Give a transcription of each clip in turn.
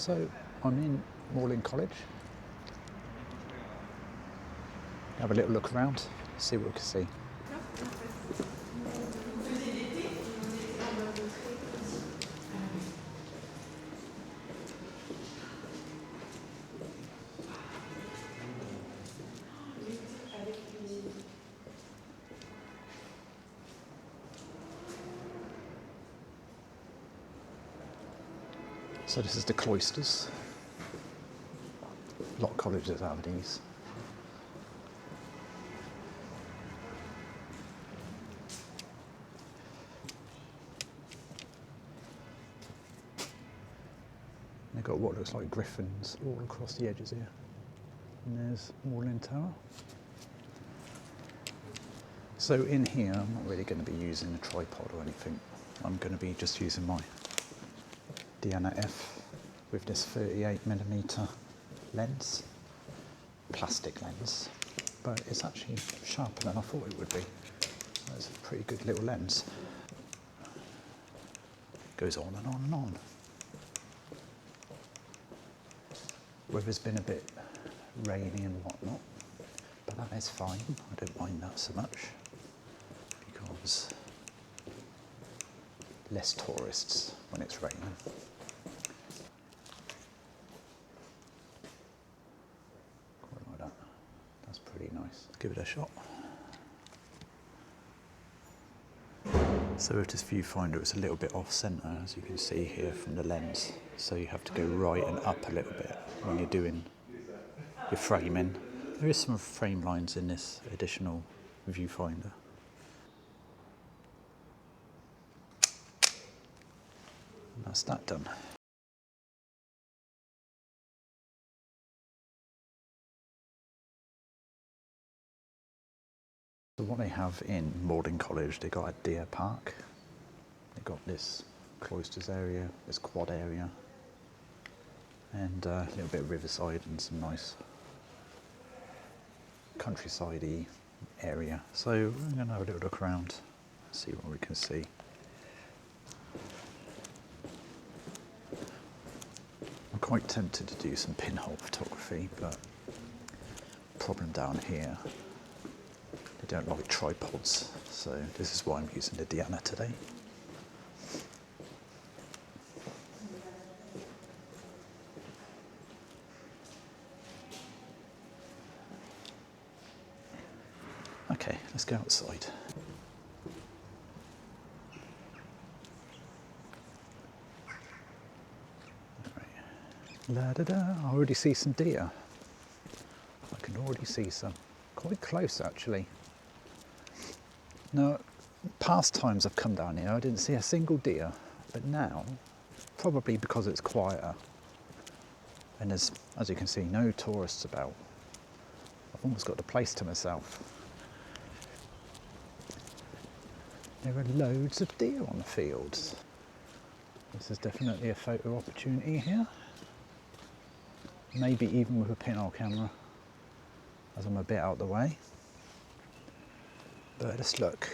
So I'm in Magdalen College. Have a little look around, see what we can see. So this is the cloisters. A lot of colleges have these. They've got what looks like griffins all across the edges here. And there's Magdalen Tower. So in here, I'm not really going to be using a tripod or anything. I'm going to be just using my Diana F with this 38mm lens, plastic lens, but it's actually sharper than I thought it would be. It's a pretty good little lens. Goes on and on and on. Weather's been a bit rainy and whatnot, but that is fine. I don't mind that so much because less tourists when it's raining. Quite like that. That's pretty nice. Give it a shot. So with this viewfinder, it's a little bit off centre, as you can see here from the lens. So you have to go right and up a little bit when you're doing your framing. There is some frame lines in this additional viewfinder. And that's that done. So what they have in Magdalen College, they got a deer park. They got this cloisters area, this quad area, and a little bit of Riverside and some nice countryside-y area. So we're going to have a little look around, see what we can see. I'm quite tempted to do some pinhole photography, but problem down here, they don't like tripods, so this is why I'm using the Diana today. Okay, let's go outside. La da da, I already see some deer. I can already see some. Quite close actually. Now, past times I've come down here, I didn't see a single deer, but now, probably because it's quieter, and there's, as you can see, no tourists about. I've almost got the place to myself. There are loads of deer on the fields. This is definitely a photo opportunity here. Maybe even with a pinhole camera, as I'm a bit out the way. But let's look.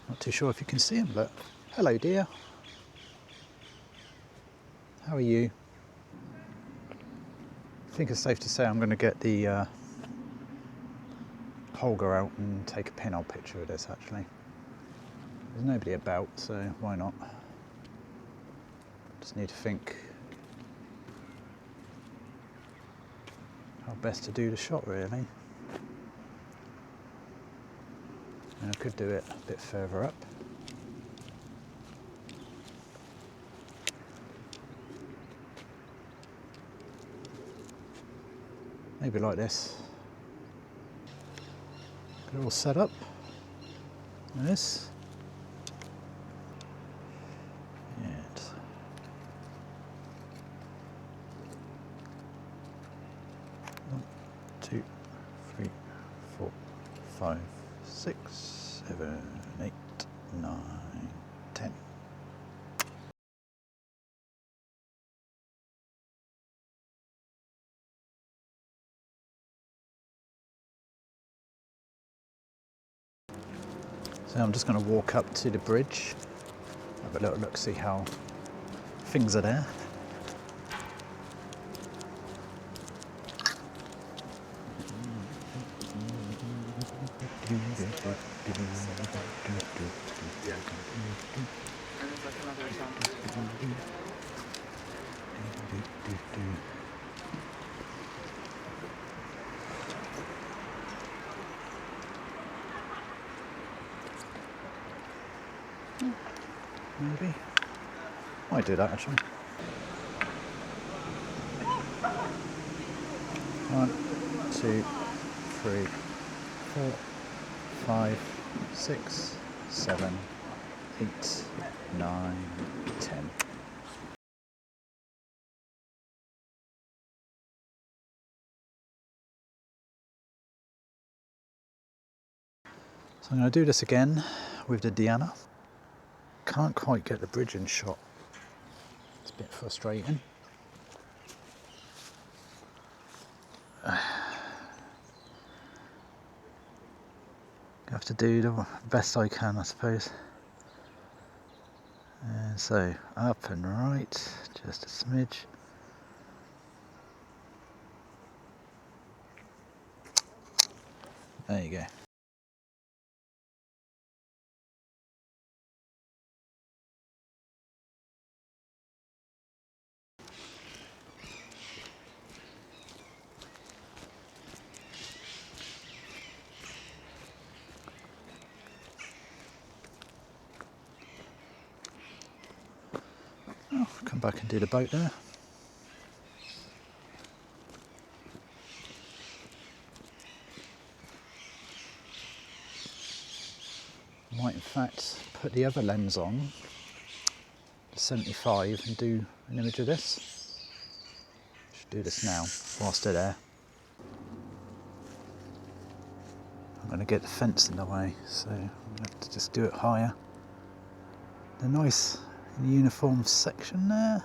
Not too sure if you can see him, but hello dear. How are you? I think it's safe to say I'm going to get the Holga out and take a pinhole picture of this actually. There's nobody about, so why not? Just need to think how best to do the shot really. And I could do it a bit further up. Maybe like this. Get it all set up. Like this. And 1, 2, 3, 4, 5, 6, 7, 8, 9, 10. So I'm just going to walk up to the bridge, have a little look, see how things are there. Maybe. Might do that actually. 1, 2, 3, 4, 5, 6, 7, 8, 9, 10. So I'm going to do this again with the Diana. Can't quite get the bridge in shot. It's a bit frustrating. Have to do the best I can, I suppose. And so up and right, just a smidge. There you go. Oh, come back and do the boat there. Might in fact put the other lens on, the 75, and do an image of this. Should do this now whilst they're there. I'm going to get the fence in the way, so I'm going to have to just do it higher. The nice uniform section there.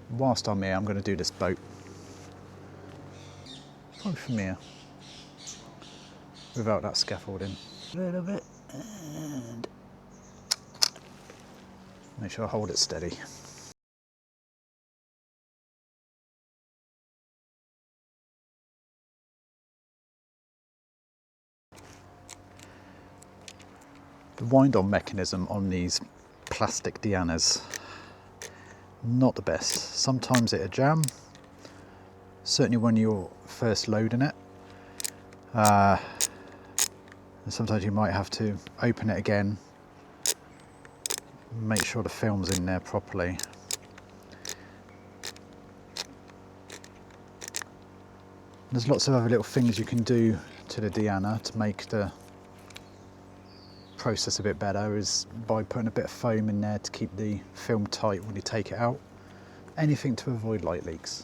Whilst I'm here, I'm going to do this boat. Probably from here, without that scaffolding. A little bit, and make sure I hold it steady. The wind-on mechanism on these plastic Dianas, not the best. Sometimes it'll jam, certainly when you're first loading it. And sometimes you might have to open it again, make sure the film's in there properly. There's lots of other little things you can do to the Diana to make the process a bit better, is by putting a bit of foam in there to keep the film tight when you take it out. Anything to avoid light leaks.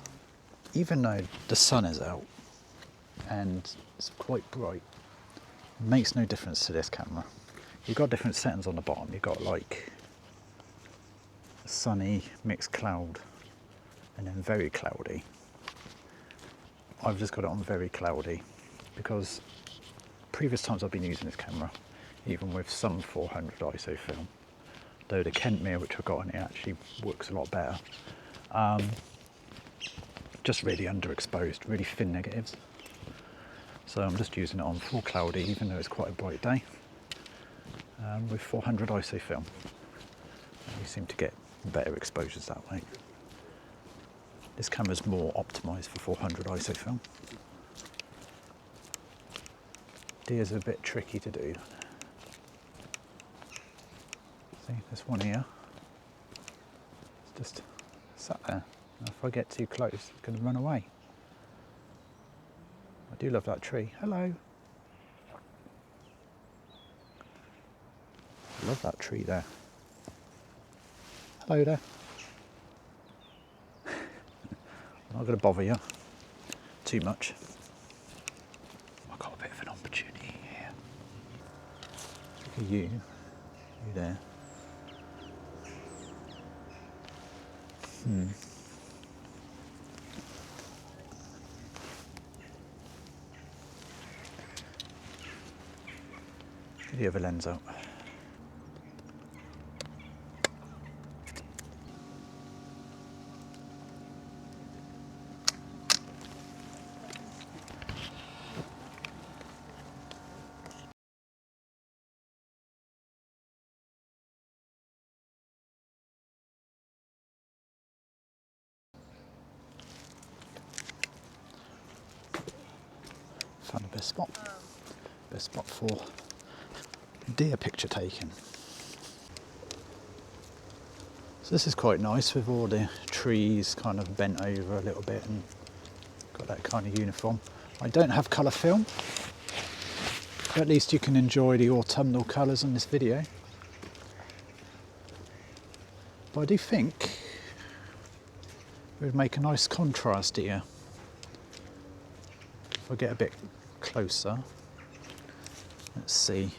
Even though the sun is out and it's quite bright, it makes no difference to this camera. You've got different settings on the bottom. You've got like sunny, mixed cloud, and then very cloudy. I've just got it on very cloudy because previous times I've been using this camera, even with some 400 ISO film, though the Kentmere which I've got on it actually works a lot better, just really underexposed, really thin negatives. So I'm just using it on full cloudy, even though it's quite a bright day, with 400 ISO film. And you seem to get better exposures that way. This camera's more optimised for 400 ISO film. Deers are a bit tricky to do. See, this one here, it's just sat there. Now if I get too close, it's going to run away. I do love that tree. Hello. I love that tree there. Hello there. I'm not going to bother you too much. I've got a bit of an opportunity here. Look at you there. the other lens out. Found the best spot for deer picture taking. So this is quite nice with all the trees kind of bent over a little bit and got that kind of uniform. I don't have colour film, but at least you can enjoy the autumnal colours in this video. But I do think it would make a nice contrast here. If I get a bit closer, let's see.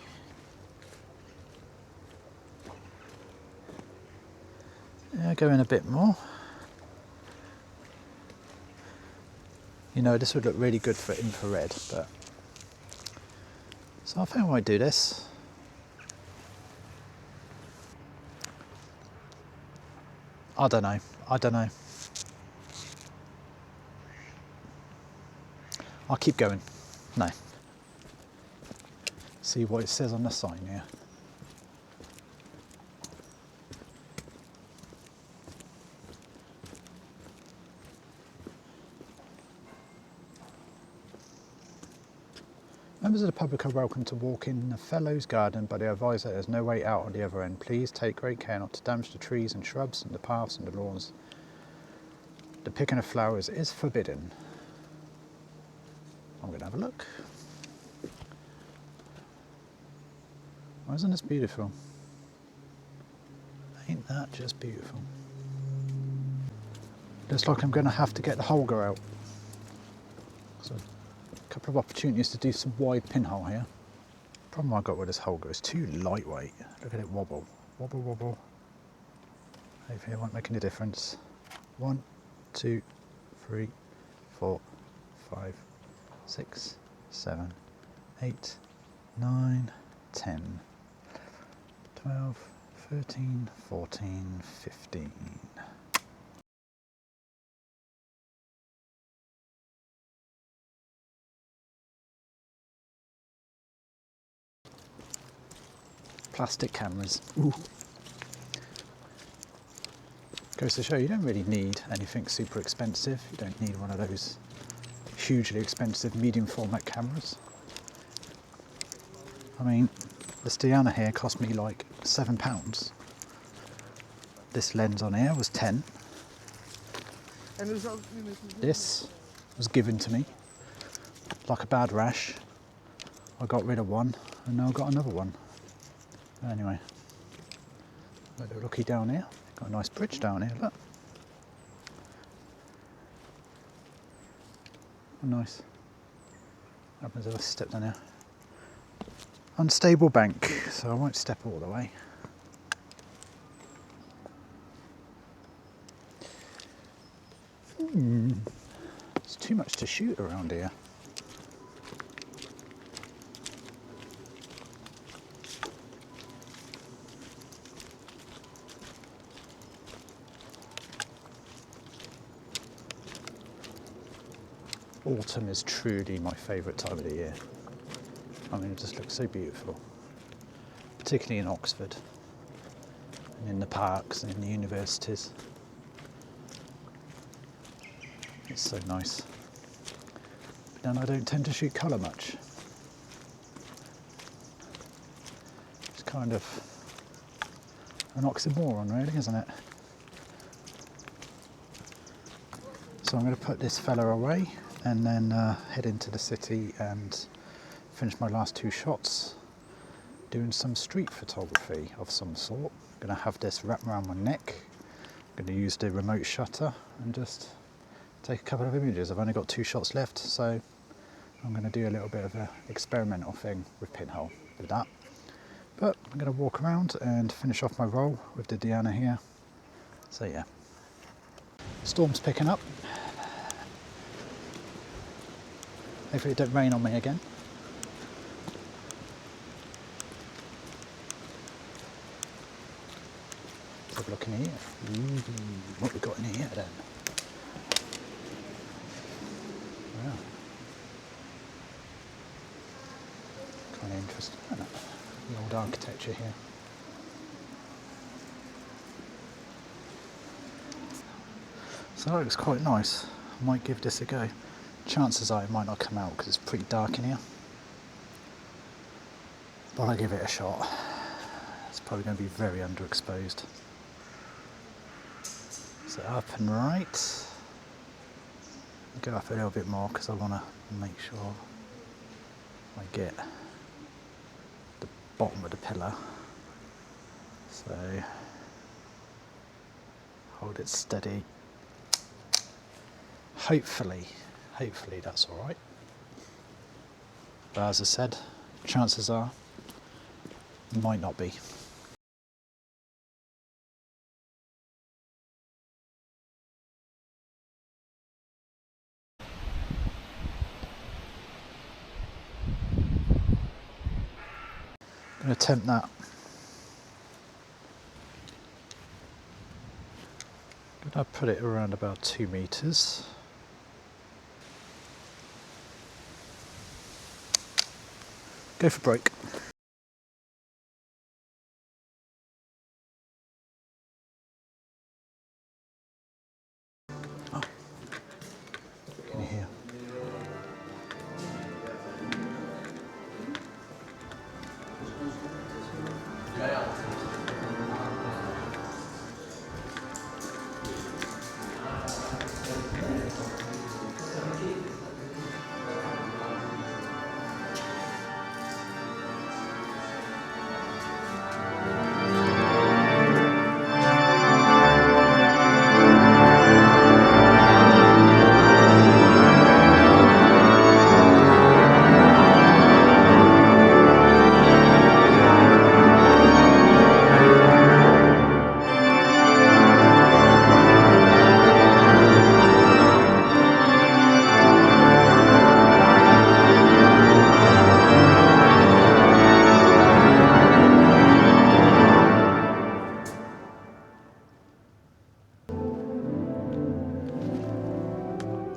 Yeah, go in a bit more. You know, this would look really good for infrared, but so I think I might do this. I don't know. I'll keep going. No. See what it says on the sign here. Members of the public are welcome to walk in the Fellows Garden, but they advise that there's no way out on the other end. Please take great care not to damage the trees and shrubs and the paths and the lawns. The picking of flowers is forbidden. I'm going to have a look. Oh, isn't this beautiful? Ain't that just beautiful? Looks like I'm going to have to get the Holga out. So, a couple of opportunities to do some wide pinhole here. Problem I got with this Holga is too lightweight. Look at it wobble. Wobble, wobble. Hopefully it won't make any difference. 1, 2, 3, 4, 5, 6, 7, 8, 9, 10, 12, 13, 14, 15. Plastic cameras. Ooh. Goes to show you don't really need anything super expensive. You don't need one of those hugely expensive medium format cameras. I mean, this Diana here cost me like £7. This lens on here was 10. This was given to me like a bad rash. I got rid of one and now I've got another one. Anyway, a little looky down here. Got a nice bridge down here, look. Oh, nice. What happens if I step down here? Unstable bank, so I won't step all the way. It's too much to shoot around here. Autumn is truly my favourite time of the year. I mean, it just looks so beautiful, particularly in Oxford and in the parks and in the universities. It's so nice. But then I don't tend to shoot colour much. It's kind of an oxymoron, really, isn't it? So I'm going to put this fella away and then head into the city and finish my last 2 shots doing some street photography of some sort. I'm going to have this wrapped around my neck. I'm going to use the remote shutter and just take a couple of images. I've only got 2 shots left, so I'm going to do a little bit of an experimental thing with Pinhole with that. But I'm going to walk around and finish off my roll with the Diana here. So yeah, storm's picking up. Hopefully it don't rain on me again. have a look in here. Ooh, what we got in here then? Wow. Kind of interesting, isn't it? The old architecture here. So that looks quite nice. I might give this a go. Chances are it might not come out because it's pretty dark in here. But I'll give it a shot. It's probably going to be very underexposed. So up and right. Go up a little bit more because I want to make sure I get the bottom of the pillar. So hold it steady. Hopefully that's all right. But as I said, chances are it might not be. I'm going to attempt that. I'm going to put it around about 2 meters. Go for broke. Oh, can you hear?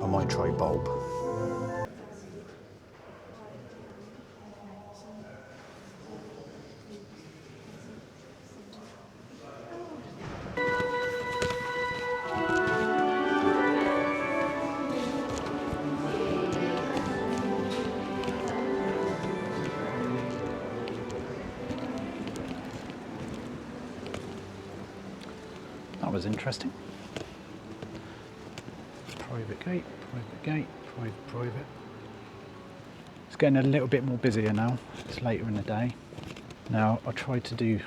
I might try bulb. That was interesting. Private gate, private gate, private. It's getting a little bit more busier now. It's later in the day. Now I tried to do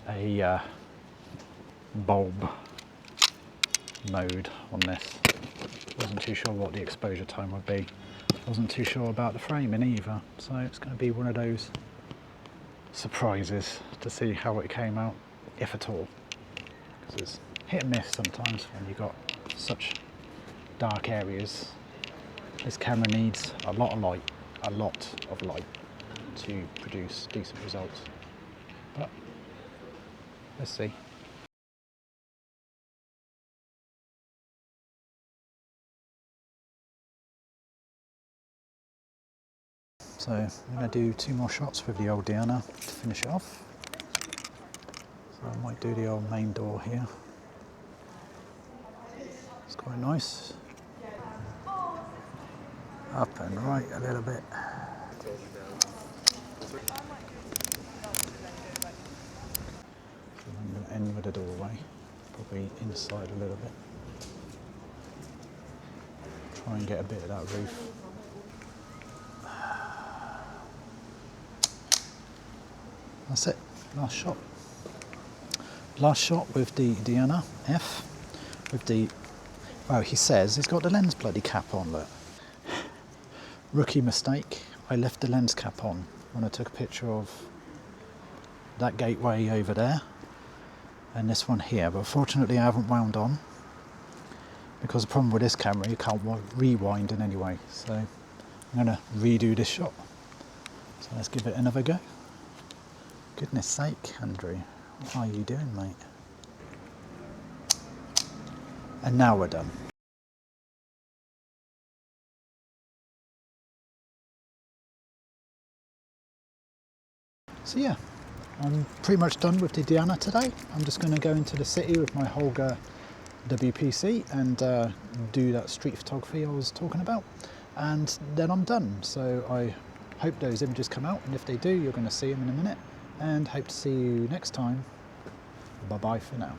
a bulb mode on this. Wasn't too sure what the exposure time would be. Wasn't too sure about the framing either. So it's going to be one of those surprises to see how it came out, if at all. Because it's hit and miss sometimes when you've got such dark areas. This camera needs a lot of light to produce decent results. But let's see. So I'm going to do 2 more shots with the old Diana to finish it off. So I might do the old main door here. It's quite nice. Up and right a little bit. So I'm going to end with the doorway, probably inside a little bit. Try and get a bit of that roof. That's it, last shot. Last shot with the Diana F. With the, well, he says he's got the lens bloody cap on, look. Rookie mistake, I left the lens cap on when I took a picture of that gateway over there and this one here, but fortunately I haven't wound on because the problem with this camera, you can't rewind in any way, so I'm going to redo this shot. So let's give it another go. Goodness sake, Andrew, what are you doing, mate? And now we're done. So yeah, I'm pretty much done with the Diana today. I'm just going to go into the city with my Holga WPC and do that street photography I was talking about, and then I'm done. So I hope those images come out, and if they do, you're going to see them in a minute, and hope to see you next time. Bye bye for now.